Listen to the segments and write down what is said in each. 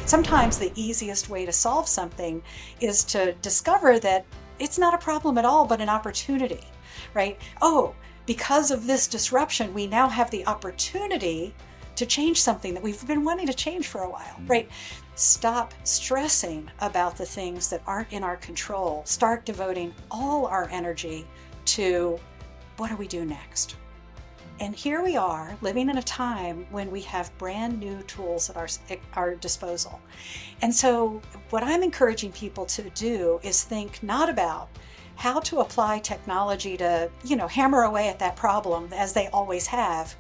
Sometimes the easiest way to solve something is to discover that it's not a problem at all, but an opportunity, right? Oh, because of this disruption, we now have the opportunity to change something that we've been wanting to change for a while, right? Stop stressing about the things that aren't in our control. Start devoting all our energy to what do we do next? And here we are living in a time when we have brand new tools at our disposal. And so, what I'm encouraging people to do is think not about how to apply technology to, hammer away at that problem as they always have,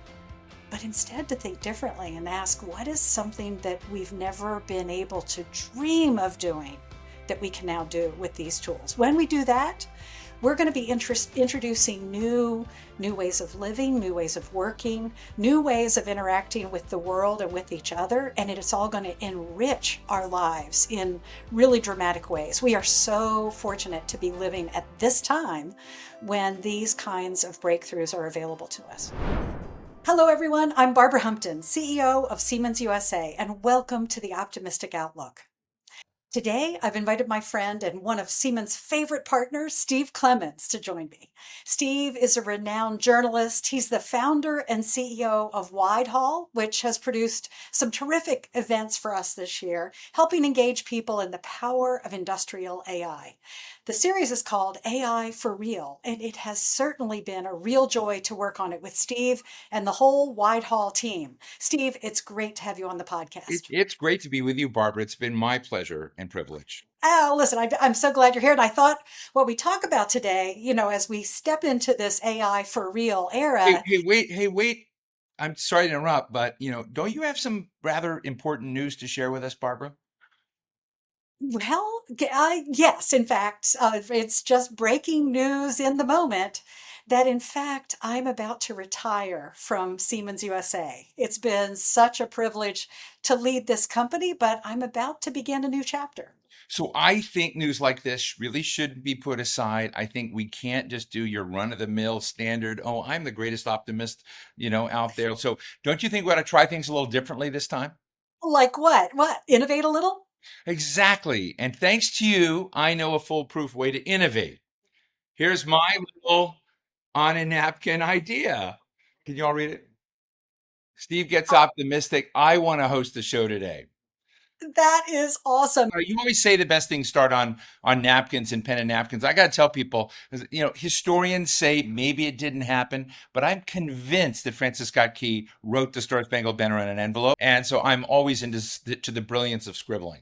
but instead to think differently and ask what is something that we've never been able to dream of doing that we can now do with these tools. When we do that, we're going to be introducing new ways of living, new ways of working, new ways of interacting with the world and with each other, and it's all going to enrich our lives in really dramatic ways. We are so fortunate to be living at this time when these kinds of breakthroughs are available to us. Hello, everyone. I'm Barbara Humpton, CEO of Siemens USA, and welcome to the Optimistic Outlook. Today, I've invited my friend and one of Siemens' favorite partners, Steve Clemons, to join me. Steve is a renowned journalist. He's the founder and CEO of Widehall, which has produced some terrific events for us this year, helping engage people in the power of industrial AI. The series is called AI for Real, and it has certainly been a real joy to work on it with Steve and the whole Widehall team. Steve, it's great to have you on the podcast. It's great to be with you, Barbara. It's been my pleasure and privilege. Oh, listen, I'm so glad you're here. And I thought what we talk about today, as we step into this AI for real Hey, era, hey, wait. I'm sorry to interrupt, but don't you have some rather important news to share with us, Barbara? well, yes, in fact, it's just breaking news in the moment that in fact I'm about to retire from Siemens USA. It's been such a privilege to lead this company, but I'm about to begin a new chapter. So I think news like this really should be put aside. I think we can't just do your run-of-the-mill standard, oh, I'm the greatest optimist, out there. So don't you think we ought to try things a little differently this time? Like what? What? Innovate a little? Exactly. And thanks to you, I know a foolproof way to innovate. Here's my little on a napkin idea. Can you all read it? Steve gets optimistic. I want to host the show today. That is awesome. You always say the best things start on napkins and pen and napkins. I got to tell people, historians say maybe it didn't happen, but I'm convinced that Francis Scott Key wrote the Star Spangled Banner on an envelope, and so I'm always to the brilliance of scribbling.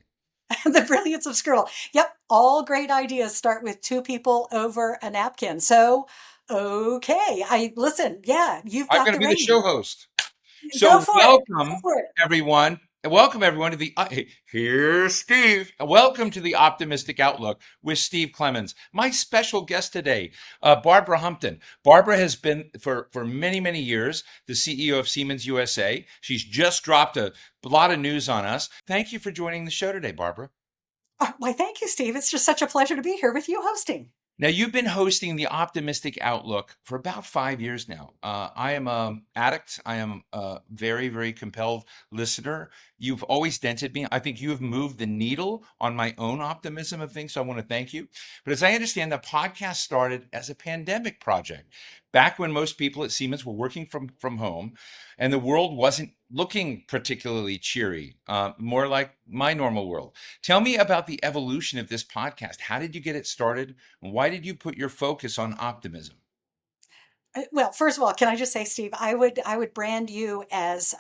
The brilliance of scribble. Yep, all great ideas start with two people over a napkin. So, okay, I listen. Yeah, you've I'm got going to the be the show reins. host. Go So for it. Go welcome for it. everyone. Welcome everyone to the here's Steve. Welcome to the Optimistic Outlook with Steve Clemons. My special guest today, Barbara Humpton. Barbara has been for many years the CEO of Siemens USA. She's just dropped a lot of news on us. Thank you for joining the show today, Barbara. Why, thank you, Steve. It's just such a pleasure to be here with you hosting. Now, you've been hosting the Optimistic Outlook for about 5 years now. I am an addict. I am a very compelled listener. You've always dented me. I think you have moved the needle on my own optimism of things. So I want to thank you. But as I understand, the podcast started as a pandemic project back when most people at Siemens were working from home and the world wasn't looking particularly cheery, more like my normal world. Tell me about the evolution of this podcast. How did you get it started? Why did you put your focus on optimism? Well, first of all, can I just say, Steve, I would brand you as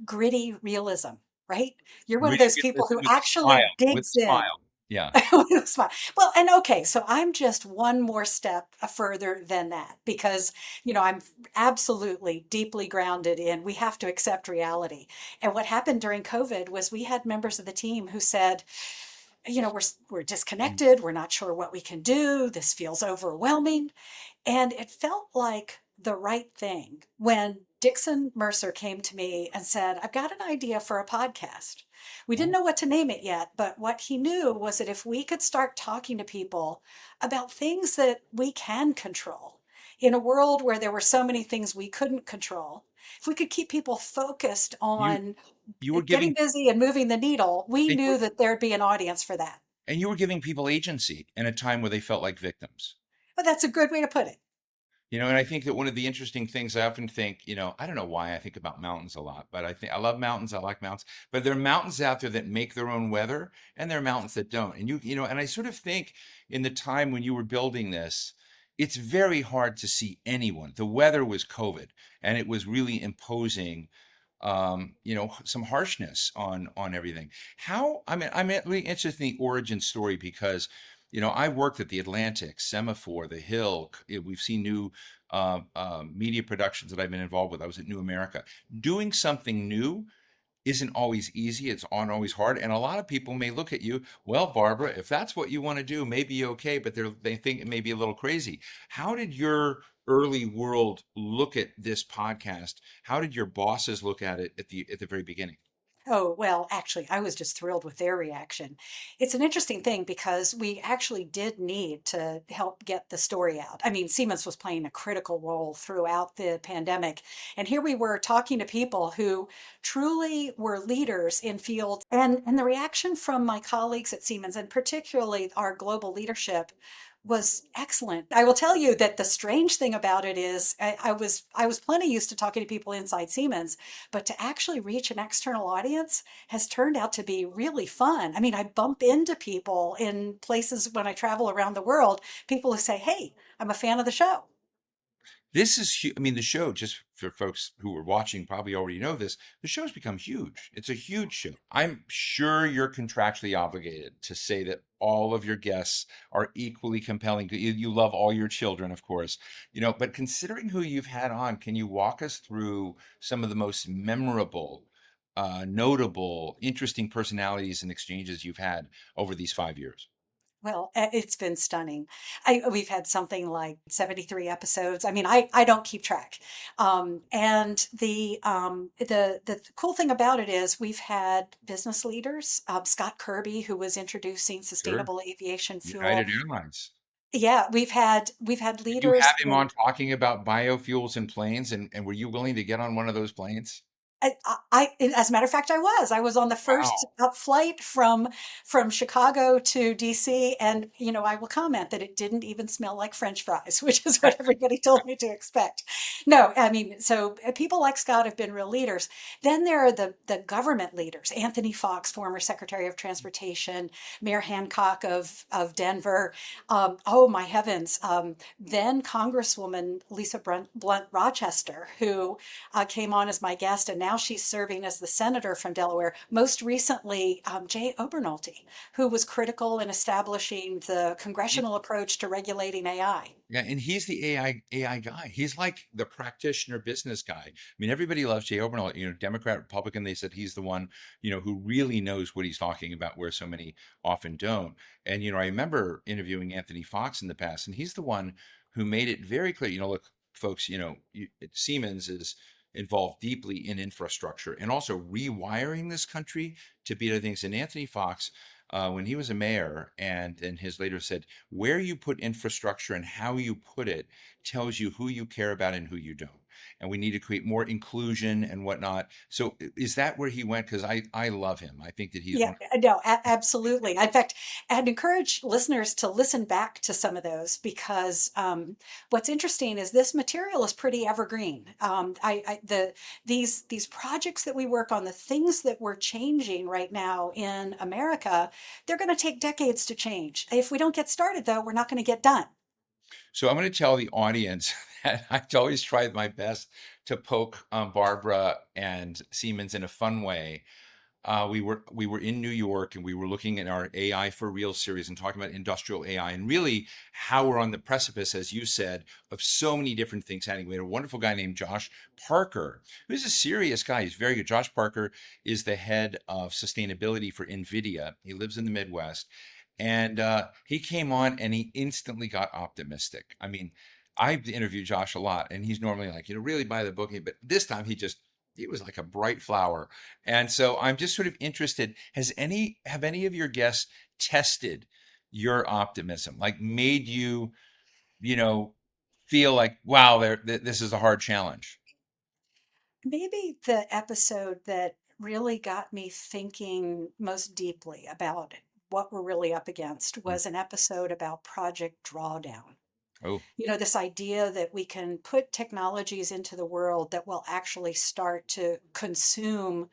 gritty realism, right? You're one of Really those people who with a actually smile, with a digs in. smile. Yeah. It's fine. Well, and okay, so I'm just one more step further than that because, I'm absolutely deeply grounded in we have to accept reality. And what happened during COVID was we had members of the team who said, we're disconnected, we're not sure what we can do, this feels overwhelming. And it felt like the right thing when Dixon Mercer came to me and said, I've got an idea for a podcast. We didn't know what to name it yet, but what he knew was that if we could start talking to people about things that we can control in a world where there were so many things we couldn't control, if we could keep people focused You on you were getting giving busy and moving the needle, we and you knew were, that there'd be an audience for that. and you were giving people agency in a time where they felt like victims. But that's a good way to put it. And I think that one of the interesting things I often think, I don't know why I think about mountains a lot, but I think I love mountains. I like mountains, but there are mountains out there that make their own weather, and there are mountains that don't. And I sort of think in the time when you were building this, it's very hard to see anyone. The weather was COVID, and it was really imposing some harshness on everything. I'm really interested in the origin story because, I worked at the Atlantic, Semaphore, The Hill. We've seen new media productions that I've been involved with. I was at New America. Doing something new isn't always easy. It's on always hard. And a lot of people may look at you, well, Barbara, if that's what you want to do, maybe okay, but they think it may be a little crazy. How did your early world look at this podcast? How did your bosses look at it at the very beginning? Oh, well, actually, I was just thrilled with their reaction. It's an interesting thing because we actually did need to help get the story out. I mean, Siemens was playing a critical role throughout the pandemic. And here we were talking to people who truly were leaders in fields. And the reaction from my colleagues at Siemens, and particularly our global leadership, was excellent. I will tell you that the strange thing about it is I was plenty used to talking to people inside Siemens, but to actually reach an external audience has turned out to be really fun. I mean, I bump into people in places when I travel around the world, people who say, "Hey, I'm a fan of the show." This is, I mean, the show, just for folks who are watching, probably already know this. The show's become huge. It's a huge show. I'm sure you're contractually obligated to say that all of your guests are equally compelling. You love all your children, of course, but considering who you've had on, can you walk us through some of the most memorable, notable, interesting personalities and exchanges you've had over these 5 years? Well, it's been stunning. We've had something like 73 episodes. I mean, I don't keep track. And the cool thing about it is we've had business leaders, Scott Kirby, who was introducing Sure. sustainable aviation fuel. United Airlines. Yeah, we've had Did you have leaders him on in talking about biofuels and planes, and were you willing to get on one of those planes? as a matter of fact, I was on the first Wow. flight from Chicago to DC, and I will comment that it didn't even smell like French fries, which is what everybody told me to expect. No, I mean, so people like Scott have been real leaders. Then there are the government leaders: Anthony Fox, former Secretary of Transportation; Mayor Hancock of Denver. Oh my heavens! Then Congresswoman Lisa Blunt Rochester, who came on as my guest, and now she's serving as the senator from Delaware. Most recently, Jay Obernolte, who was critical in establishing the congressional approach to regulating AI. Yeah, and he's the AI guy. He's like the practitioner business guy. I mean, everybody loves Jay Obernold, Democrat, Republican. They said he's the one, who really knows what he's talking about, where so many often don't. And, I remember interviewing Anthony Fox in the past, and he's the one who made it very clear, look, folks, Siemens is involved deeply in infrastructure and also rewiring this country to beat other things. And Anthony Fox, when he was a mayor, and his later said, where you put infrastructure and how you put it tells you who you care about and who you don't. And we need to create more inclusion and whatnot. So is that where he went? Because I love him. I think that he's Yeah, one. no, absolutely. In fact, I'd encourage listeners to listen back to some of those because what's interesting is this material is pretty evergreen. These projects that we work on, the things that we're changing right now in America, they're going to take decades to change. If we don't get started, though, we're not going to get done. So I'm going to tell the audience that I always tried my best to poke Barbara and Siemens in a fun way. We were in New York, and we were looking at our AI for Real series and talking about industrial AI and really how we're on the precipice, as you said, of so many different things happening. We had a wonderful guy named Josh Parker, who's a serious guy. He's very good. Josh Parker is the head of sustainability for NVIDIA. He lives in the Midwest. And he came on and he instantly got optimistic. I mean, I've interviewed Josh a lot, and he's normally like, really buy the book. But this time he was like a bright flower. And so I'm just sort of interested, have any of your guests tested your optimism, like made you, you know, feel like, wow, this is a hard challenge? Maybe the episode that really got me thinking most deeply about what we're really up against Mm. was an episode about Project Drawdown. Oh, You know, this idea that we can put technologies into the world that will actually start to consume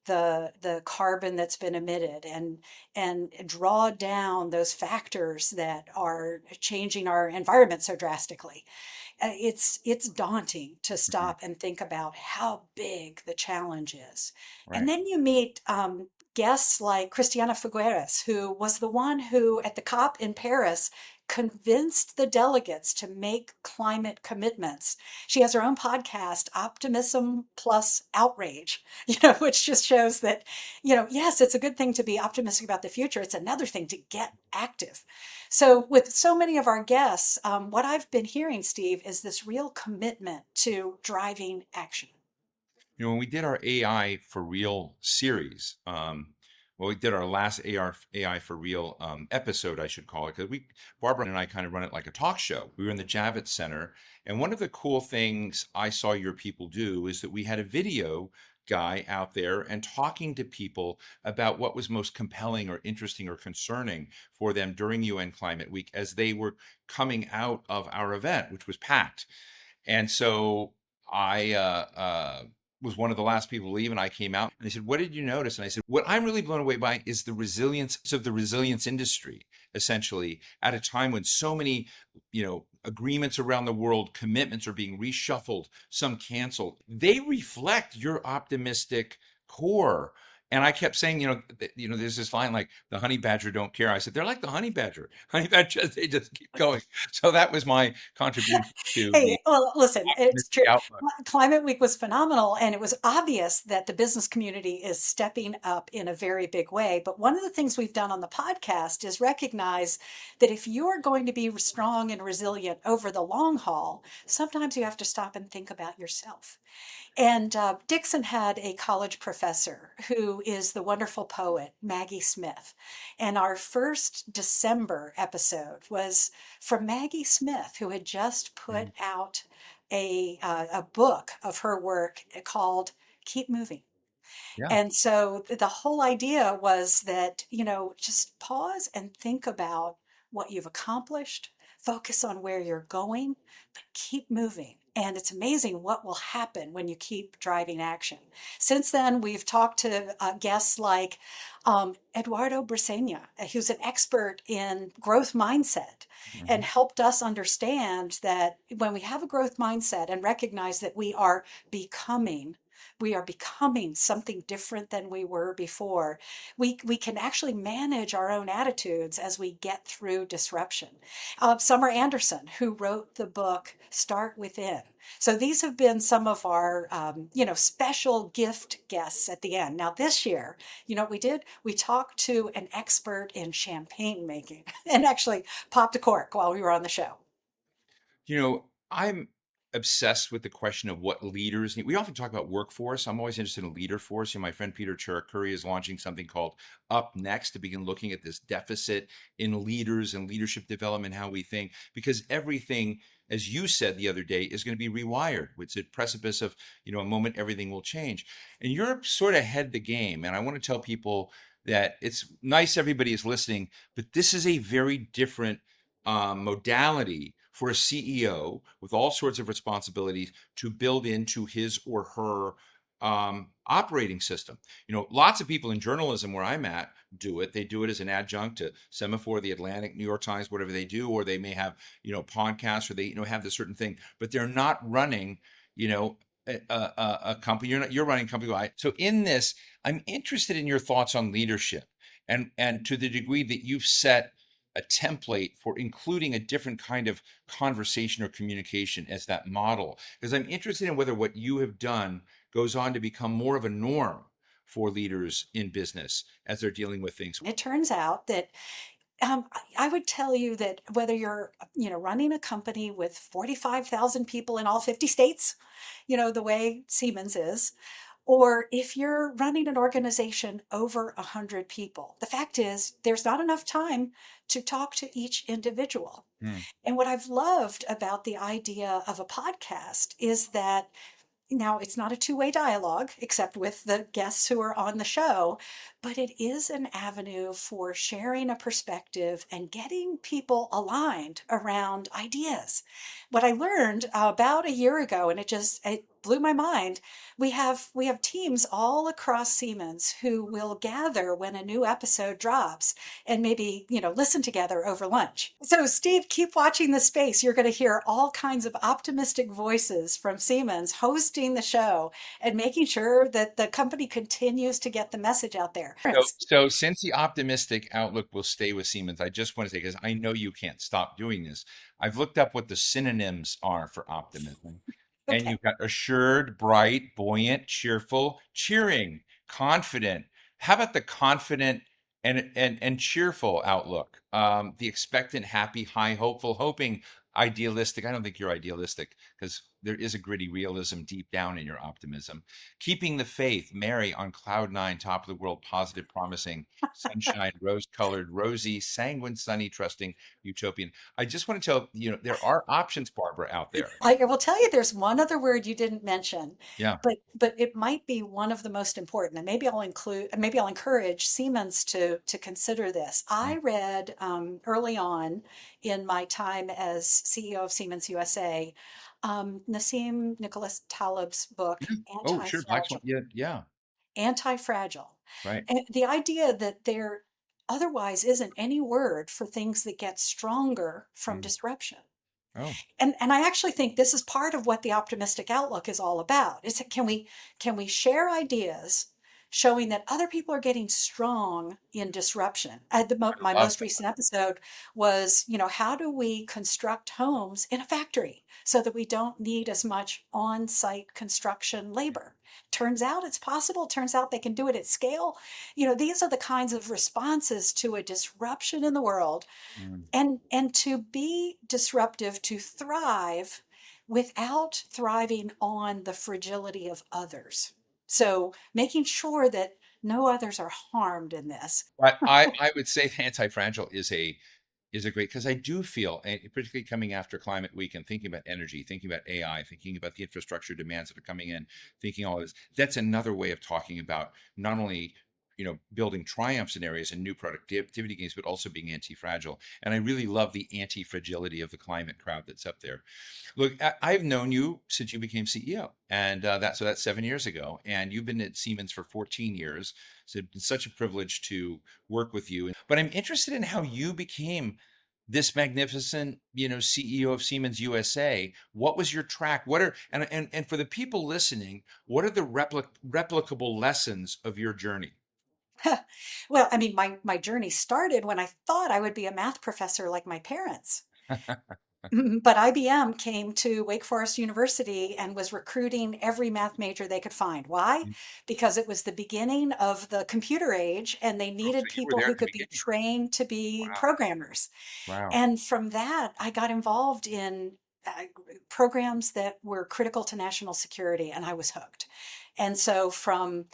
the carbon that's been emitted and draw down those factors that are changing our environment so drastically. It's daunting to mhm, stop and think about how big the challenge is. And right. then you meet guests like Christiana Figueres, who was the one who, at the COP in Paris, convinced the delegates to make climate commitments. She has her own podcast, Optimism Plus Outrage, which just shows that, yes, it's a good thing to be optimistic about the future. It's another thing to get active. So, with so many of our guests, what I've been hearing, Steve, is this real commitment to driving action. When we did our AI for Real series, well, we did our last AI for Real episode, I should call it, because Barbara and I kind of run it like a talk show. We were in the Javits Center, and one of the cool things I saw your people do is that we had a video guy out there and talking to people about what was most compelling or interesting or concerning for them during UN Climate Week as they were coming out of our event, which was packed. And so I was one of the last people to leave, and I came out and they said, "What did you notice?" And I said, "What I'm really blown away by is the resilience of the resilience industry, essentially, at a time when so many, agreements around the world, commitments are being reshuffled, some canceled. They reflect your optimistic core." And I kept saying, there's this line like the honey badger don't care. I said, they're like the honey badger. Honey badger, they just keep going. So that was my contribution to the Hey, well, listen, it's optimistic true. outlook. Climate Week was phenomenal, and it was obvious that the business community is stepping up in a very big way. But one of the things we've done on the podcast is recognize that if you're going to be strong and resilient over the long haul, sometimes you have to stop and think about yourself. And Dixon had a college professor who is the wonderful poet, Maggie Smith. And our first December episode was from Maggie Smith, who had just put Mhm. out a book of her work called Keep Moving. Yeah. And so the whole idea was that, just pause and think about what you've accomplished, focus on where you're going, but keep moving. And it's amazing what will happen when you keep driving action. Since then, we've talked to guests like Eduardo Brisena, who's an expert in growth mindset and Mhm. helped us understand that when we have a growth mindset and recognize that becoming we are becoming something different than we were before. We can actually manage our own attitudes as we get through disruption. Summer Anderson, who wrote the book Start Within. So these have been some of our, special gift guests at the end. Now this year, you know what we did? We talked to an expert in champagne making and actually popped a cork while we were on the show. I'm obsessed with the question of what leaders need. We often talk about workforce. I'm always interested in leader force. My friend Peter Cherukuri is launching something called Up Next to begin looking at this deficit in leaders and leadership development, how we think, because everything, as you said the other day, is going to be rewired. It's a precipice of, a moment everything will change. And you're sort of ahead the game. And I want to tell people that it's nice everybody is listening, but this is a very different modality for a CEO with all sorts of responsibilities to build into his or her operating system. Lots of people in journalism where I'm at do it. They do it as an adjunct to Semaphore, The Atlantic, New York Times, whatever they do, or they may have, podcasts, or they, have this certain thing, but they're not running, you know, a company. You're running a company. So in this, I'm interested in your thoughts on leadership, and to the degree that you've set a template for including a different kind of conversation or communication as that model, because I'm interested in whether what you have done goes on to become more of a norm for leaders in business as they're dealing with things. It turns out that I would tell you that whether you're, running a company with 45,000 people in all 50 states, the way Siemens is, Or if you're running an organization over 100 people, the fact is there's not enough time to talk to each individual. Mm. And what I've loved about the idea of a podcast is that now, it's not a two-way dialogue, except with the guests who are on the show, but it is an avenue for sharing a perspective and getting people aligned around ideas. What I learned about a year ago, and it blew my mind, we have teams all across Siemens who will gather when a new episode drops and maybe, listen together over lunch. So, Steve, keep watching the space. You're going to hear all kinds of optimistic voices from Siemens hosting the show and making sure that the company continues to get the message out there. So since the optimistic outlook will stay with Siemens, I just want to say, because I know you can't stop doing this, I've looked up what the synonyms are for optimism. And Okay. you've got assured, bright, buoyant, cheerful, cheering, confident. How about the confident and cheerful outlook? The expectant, happy, high, hopeful, hoping, idealistic. I don't think you're idealistic because there is a gritty realism deep down in your optimism. Keeping the faith, merry on cloud nine, top of the world, positive, promising, sunshine, rose-colored, rosy, sanguine, sunny, trusting, utopian. I just want to tell there are options, Barbara, out there. I will tell you there's one other word you didn't mention, Yeah. but it might be one of the most important, and maybe I'll encourage Siemens to consider this. I Mm. read early on in my time as CEO of Siemens USA, Nassim Nicholas Taleb's book, Yeah. Oh, sure. Black Swan. Anti-Fragile. Yeah. Yeah. Anti-Fragile. Right. And the idea that there otherwise isn't any word for things that get stronger from Mm. disruption. Oh. And I actually think this is part of what the optimistic outlook is all about. Is that can we share ideas showing that other people are getting strong in disruption? My Love most recent episode was, how do we construct homes in a factory so that we don't need as much on-site construction labor? Turns out it's possible. Turns out they can do it at scale. These are the kinds of responses to a disruption in the world, that. and to be disruptive, to thrive without thriving on the fragility of others. So making sure that no others are harmed in this. But I would say the anti-fragile is a great, because I do feel, and particularly coming after Climate Week and thinking about energy, thinking about AI, thinking about the infrastructure demands that are coming in, thinking all of this. That's another way of talking about not only building triumphs in areas and new productivity gains, but also being anti-fragile. And I really love the anti-fragility of the climate crowd that's up there. Look, I've known you since you became CEO, and that's 7 years ago, and you've been at Siemens for 14 years. So it's been such a privilege to work with you. But I'm interested in how you became this magnificent, CEO of Siemens USA. What was your track? What are and for the people listening, what are the replicable lessons of your journey? Well, I mean, my journey started when I thought I would be a math professor like my parents. But IBM came to Wake Forest University and was recruiting every math major they could find. Why? Mm. Because it was the beginning of the computer age and they Oh, so needed you were people there who at the could be beginning. trained to be Wow. programmers. Wow. And from that, I got involved in programs that were critical to national security, and I was hooked. And so from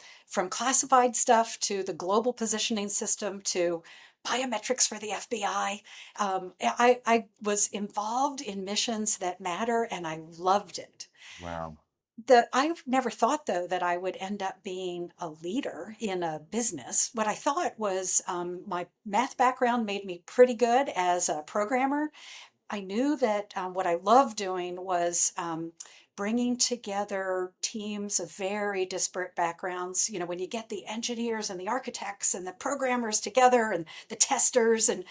classified stuff to the global positioning system to biometrics for the FBI, I was involved in missions that matter, and I loved it. Wow. I've never thought though that I would end up being a leader in a business. What I thought was my math background made me pretty good as a programmer. I knew that what I loved doing was bringing together teams of very disparate backgrounds. When you get the engineers and the architects and the programmers together and the testers, and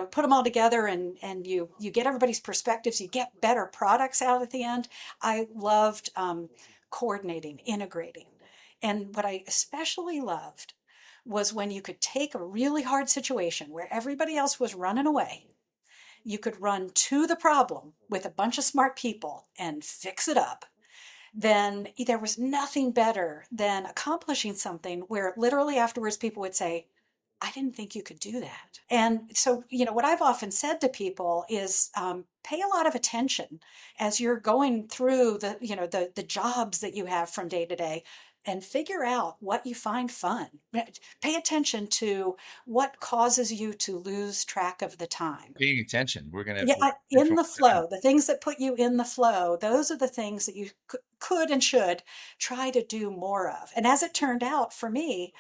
put them all together, and you get everybody's perspectives, you get better products out at the end. I loved coordinating, integrating, and what I especially loved was when you could take a really hard situation where everybody else was running away, you could run to the problem with a bunch of smart people and fix it up. Then there was nothing better than accomplishing something where literally afterwards people would say, I didn't think you could do that. And so, what I've often said to people is pay a lot of attention as you're going through the jobs that you have from day to day. and figure out what you find fun. Pay attention to what causes you to lose track of the time. Paying attention. Yeah, We're in careful the with that. flow, the things that put you in the flow, those are the things that you could and should try to do more of. And as it turned out for me,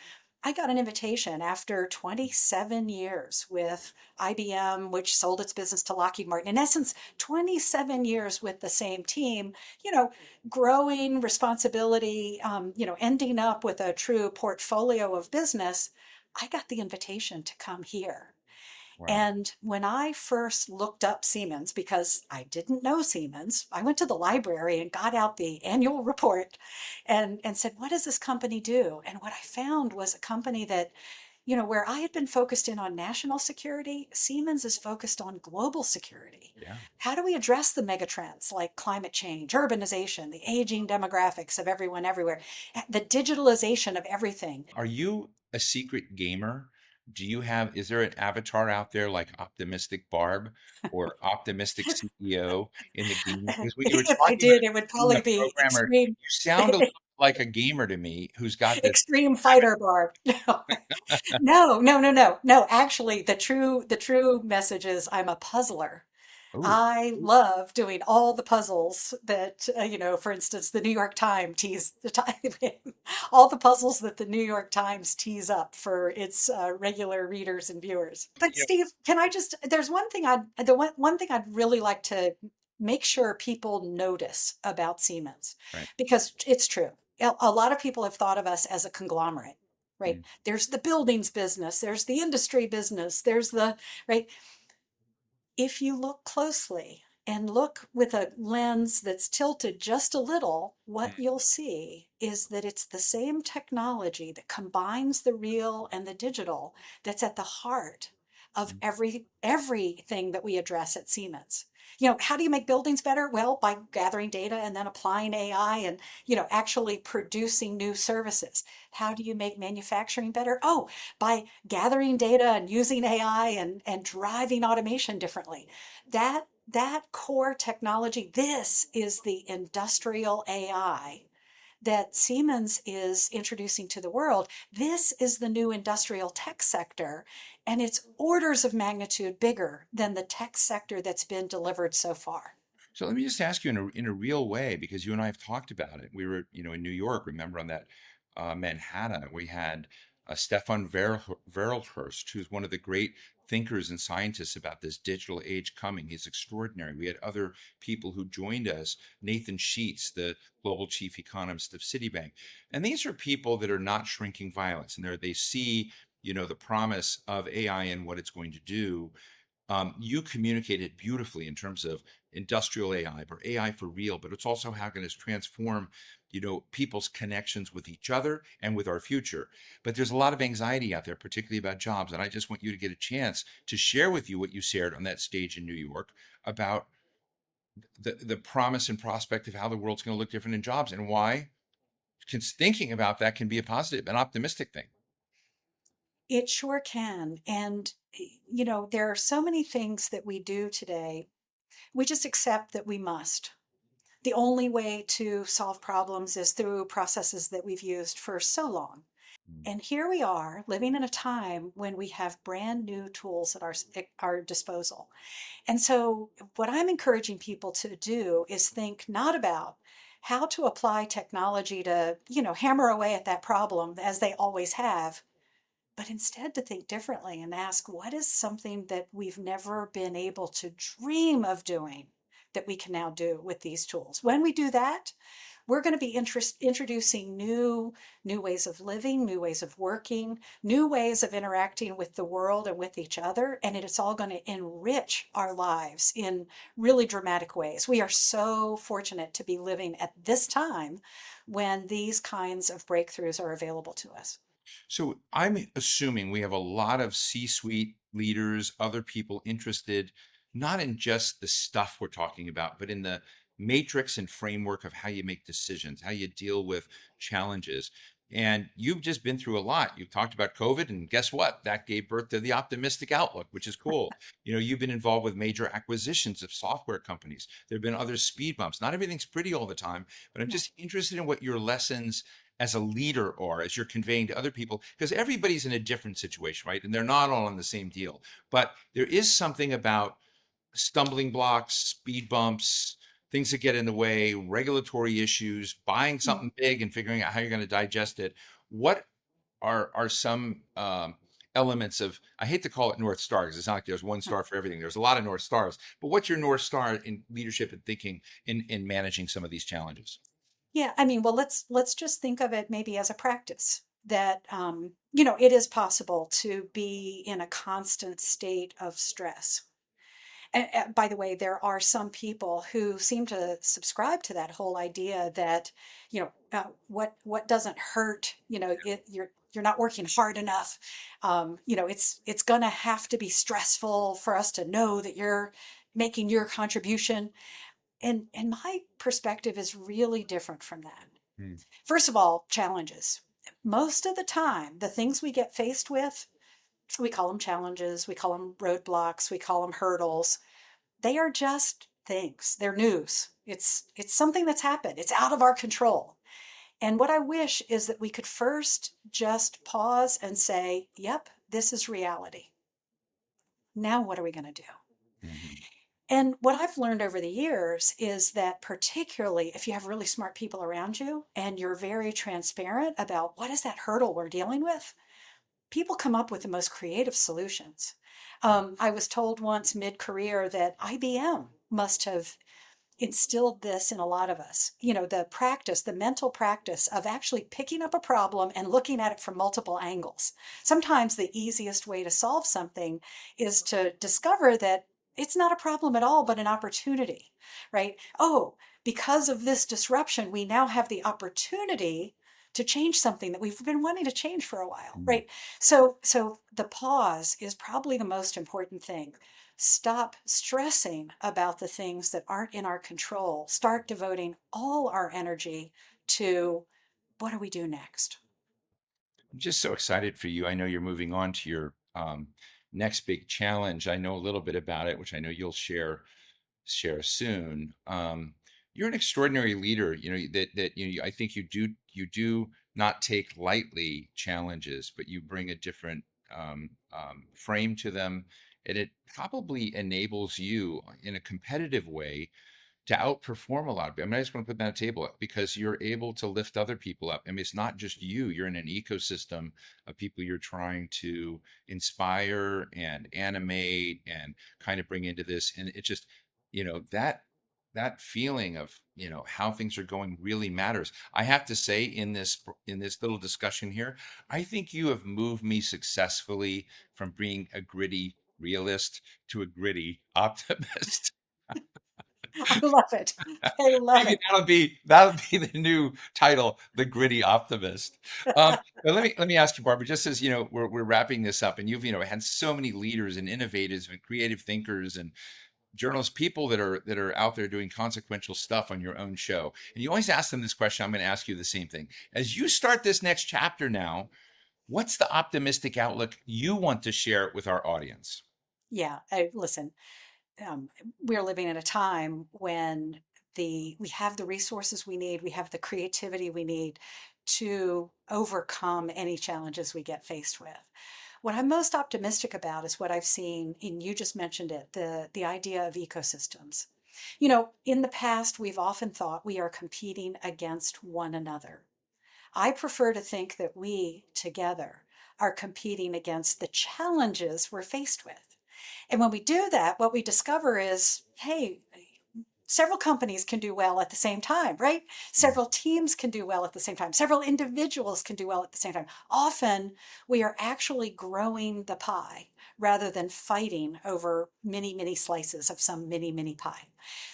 I got an invitation after 27 years with IBM, which sold its business to Lockheed Martin. In essence, 27 years with the same team, you know, growing responsibility, ending up with a true portfolio of business. I got the invitation to come here. Wow. And when I first looked up Siemens, because I didn't know Siemens, I went to the library and got out the annual report and said, what does this company do? And what I found was a company that, where I had been focused in on national security, Siemens is focused on global security. Yeah. How do we address the megatrends like climate change, urbanization, the aging demographics of everyone everywhere, the digitalization of everything? Are you a secret gamer? Is there an avatar out there like Optimistic Barb or Optimistic CEO in the game? Because when you were If I talking about did, it would being a probably be programmer, extreme. you sound a little like a gamer to me who's got this Extreme habit. fighter barb. No, no, no, no, no, no. Actually, the true message is I'm a puzzler. Oh, I love doing all the puzzles that, for instance, the New York Times all the puzzles that the New York Times tees up for its regular readers and viewers. But you Steve, can I just, there's one thing I'd really like to make sure people notice about Siemens, right. because it's true. A lot of people have thought of us as a conglomerate, right? Mm, There's the buildings business, there's the industry business, there's the, right? If you look closely and look with a lens that's tilted just a little, what mm, you'll see is that it's the same technology that combines the real and the digital that's at the heart of mm. everything that we address at Siemens. How do you make buildings better? Well, by gathering data and then applying AI and, actually producing new services. How do you make manufacturing better? Oh, by gathering data and using AI and driving automation differently. That core technology, this is the industrial AI that Siemens is introducing to the world. This is the new industrial tech sector, and it's orders of magnitude bigger than the tech sector that's been delivered so far. So let me just ask you in a real way, because you and I have talked about it. We were, in New York, remember on that Manhattan, we had Stefan Verelhurst, who's one of the great thinkers and scientists about this digital age coming. He's extraordinary. We had other people who joined us, Nathan Sheets, the global chief economist of Citibank. And these are people that are not shrinking violence, and they see, the promise of AI and what it's going to do. You communicated beautifully in terms of industrial AI or AI for real, but it's also how can this transform, people's connections with each other and with our future. But there's a lot of anxiety out there, particularly about jobs. And I just want you to get a chance to share with you what you shared on that stage in New York about the promise and prospect of how the world's going to look different in jobs and why thinking about that can be a positive and optimistic thing. It sure can. And, there are so many things that we do today. We just accept that we must. The only way to solve problems is through processes that we've used for so long. Mm, And here we are living in a time when we have brand new tools at our disposal. And so, what I'm encouraging people to do is think not about how to apply technology to, hammer away at that problem as they always have, but instead to think differently and ask, what is something that we've never been able to dream of doing that we can now do with these tools? When we do that, we're going to be introducing new ways of living, new ways of working, new ways of interacting with the world and with each other, and it's all going to enrich our lives in really dramatic ways. We are so fortunate to be living at this time when these kinds of breakthroughs are available to us. So I'm assuming we have a lot of C-suite leaders, other people interested, not in just the stuff we're talking about, but in the matrix and framework of how you make decisions, how you deal with challenges. And you've just been through a lot. You've talked about COVID, and guess what? That gave birth to the optimistic outlook, which is cool. You've been involved with major acquisitions of software companies. There have been other speed bumps. Not everything's pretty all the time, but I'm No. just interested in what your lessons as a leader or as you're conveying to other people, because everybody's in a different situation, right? And they're not all on the same deal. But there is something about stumbling blocks, speed bumps, things that get in the way, regulatory issues, buying Mm. something big and figuring out how you're going to digest it. What are some elements of, I hate to call it North Star because it's not like there's one star for everything. There's a lot of North Stars, but what's your North Star in leadership and thinking in managing some of these challenges? Yeah, I mean, well, let's just think of it maybe as a practice that it is possible to be in a constant state of stress. And by the way, there are some people who seem to subscribe to that whole idea that, what doesn't hurt, you're not working hard enough. It's gonna have to be stressful for us to know that you're making your contribution. And my perspective is really different from that. Hmm. First of all, challenges. Most of the time, the things we get faced with, we call them challenges, we call them roadblocks, we call them hurdles. They are just things. They're news. It's something that's happened. It's out of our control. And what I wish is that we could first just pause and say, "Yep, this is reality. Now what are we going to do?" Mhm. And what I've learned over the years is that, particularly if you have really smart people around you and you're very transparent about what is that hurdle we're dealing with, people come up with the most creative solutions. I was told once mid career that IBM must have instilled this in a lot of us. The mental practice of actually picking up a problem and looking at it from multiple angles. Sometimes the easiest way to solve something is to discover that it's not a problem at all, but an opportunity, right? Oh, because of this disruption, we now have the opportunity to change something that we've been wanting to change for a while, Mm. right? So the pause is probably the most important thing. Stop stressing about the things that aren't in our control. Start devoting all our energy to what do we do next? I'm just so excited for you. I know you're moving on to your next big challenge. I know a little bit about it, which I know you'll share soon. You're an extraordinary leader. You know that I think you do not take lightly challenges, but you bring a different frame to them, and it probably enables you in a competitive way to outperform a lot of people. I mean, I just want to put that on the table because you're able to lift other people up. I mean, it's not just you, you're in an ecosystem of people you're trying to inspire and animate and kind of bring into this. And it just, that feeling of, how things are going really matters. I have to say in this little discussion here, I think you have moved me successfully from being a gritty realist to a gritty optimist. I love it. I love Maybe it. that'll be the new title, The Gritty Optimist. But let me ask you, Barbara, just as we're wrapping this up, and you've had so many leaders and innovators and creative thinkers and journalists, people that are out there doing consequential stuff on your own show. And you always ask them this question. I'm going to ask you the same thing. As you start this next chapter now, what's the optimistic outlook you want to share with our audience? Yeah, listen. um, we're living in a time when we have the resources we need, we have the creativity we need to overcome any challenges we get faced with. What I'm most optimistic about is what I've seen, and you just mentioned it, the idea of ecosystems. In the past, we've often thought we are competing against one another. I prefer to think that we together are competing against the challenges we're faced with. And when we do that, what we discover is, hey, several companies can do well at the same time, right? Several teams can do well at the same time. Several individuals can do well at the same time. Often we are actually growing the pie rather than fighting over many, many slices of some mini, mini pie.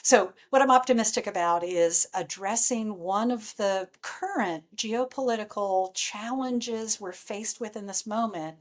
So, what I'm optimistic about is addressing one of the current geopolitical challenges we're faced with in this moment.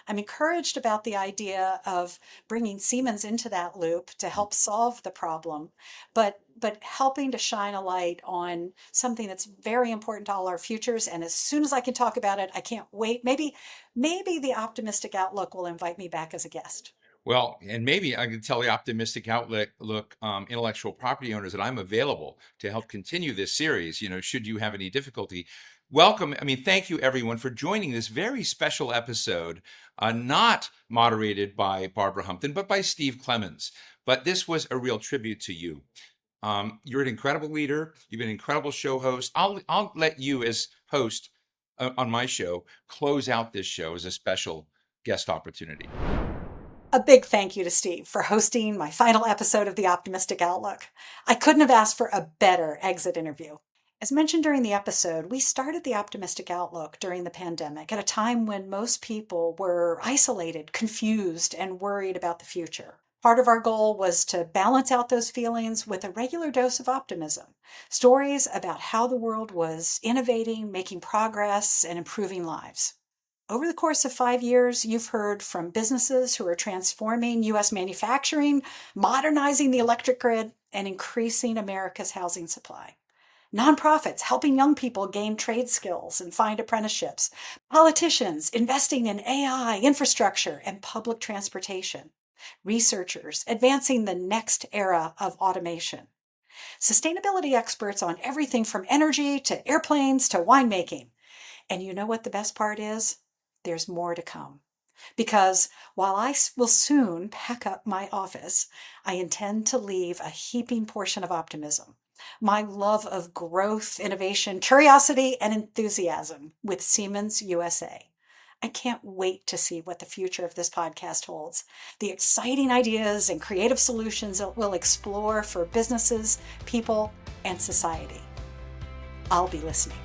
I'm encouraged about the idea of bringing Siemens into that loop to help solve the problem, but helping to shine a light on something that's very important to all our futures. And as soon as I can talk about it, I can't wait. Maybe the optimistic outlook will invite me back as a guest. Well, and maybe I can tell the optimistic outlook intellectual property owners that I'm available to help continue this series. Should you have any difficulty, welcome. I mean, thank you everyone for joining this very special episode, not moderated by Barbara Humpton, but by Steve Clemons. But this was a real tribute to you. You're an incredible leader. You've been an incredible show host. I'll let you as host on my show close out this show as a special guest opportunity. A big thank you to Steve for hosting my final episode of The Optimistic Outlook. I couldn't have asked for a better exit interview. As mentioned during the episode, we started The Optimistic Outlook during the pandemic at a time when most people were isolated, confused, and worried about the future. Part of our goal was to balance out those feelings with a regular dose of optimism. Stories about how the world was innovating, making progress, and improving lives. Over the course of 5 years, you've heard from businesses who are transforming U.S. manufacturing, modernizing the electric grid, and increasing America's housing supply. Nonprofits helping young people gain trade skills and find apprenticeships. Politicians investing in AI, infrastructure, and public transportation. Researchers advancing the next era of automation. Sustainability experts on everything from energy to airplanes to winemaking. And you know what the best part is? There's more to come. Because while I will soon pack up my office, I intend to leave a heaping portion of optimism, my love of growth, innovation, curiosity, and enthusiasm with Siemens USA. I can't wait to see what the future of this podcast holds, the exciting ideas and creative solutions that we'll explore for businesses, people, and society. I'll be listening.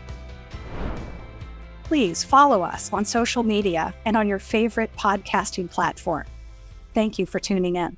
Please follow us on social media and on your favorite podcasting platform. Thank you for tuning in.